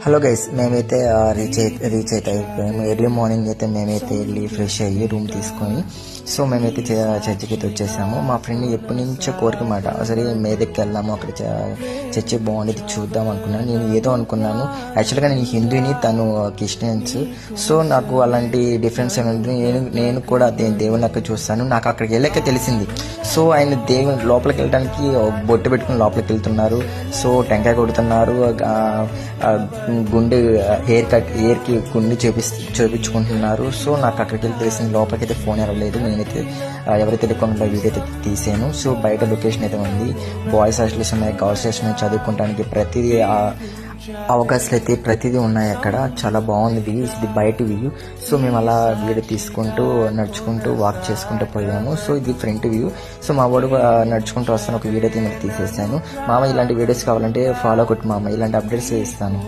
Hello guys, మేమైతే reach అయితే అయిపోయాము. ఎర్లీ మార్నింగ్ అయితే మేమైతే వెళ్ళి ఫ్రెష్ అయ్యి రూమ్ తీసుకొని సో మేమైతే చర్చికి అయితే వచ్చేసాము. మా ఫ్రెండ్ ఎప్పటి నుంచో కోరిక మాట, అసలు మేదకి వెళ్దాము, అక్కడ చర్చి బాగుండేది చూద్దాం అనుకున్నాను. నేను ఏదో అనుకున్నాను, యాక్చువల్గా నేను హిందూని, తను క్రిస్టియన్స్. సో నాకు అలాంటి డిఫరెన్స్ అనేది నేను కూడా దేవుని అక్కడ చూస్తాను. నాకు అక్కడికి వెళ్ళాక తెలిసింది. సో ఆయన దేవుని లోపలికి వెళ్ళడానికి బొట్టు పెట్టుకుని లోపలికి వెళ్తున్నారు. సో టెంకాయ కొడుతున్నారు, గుండె హెయిర్కి గుండె చేపించుకుంటున్నారు. సో నాకు అక్కడికి వెళ్ళి తెలిసింది. లోపలికి అయితే ఫోన్ ఎవరలేదు, నేనైతే ఎవరైతే తెలియకుండా వీడియో అయితే తీసాను. సో బయట లొకేషన్ అయితే ఉంది, బాయ్స్ హాస్టల్స్ ఉన్నాయి, గర్ల్స్ హాస్టల్ ఉన్నాయి, చదువుకోవడానికి ప్రతిదీ అవకాశాలు అయితే ప్రతిదీ ఉన్నాయి అక్కడ. చాలా బాగుంది వ్యూ, ఇది బయట వ్యూ. సో మేము అలా వీడియో తీసుకుంటూ నడుచుకుంటూ వాక్ చేసుకుంటూ పోయాము. సో ఇది ఫ్రంట్ వ్యూ. సో మా వాడు నడుచుకుంటూ వస్తాను, ఒక వీడియో అయితే మీకు తీసేసాను. మామ ఇలాంటి వీడియోస్ కావాలంటే ఫాలో కొట్టు మామ, ఇలాంటి అప్డేట్స్ ఇస్తాను.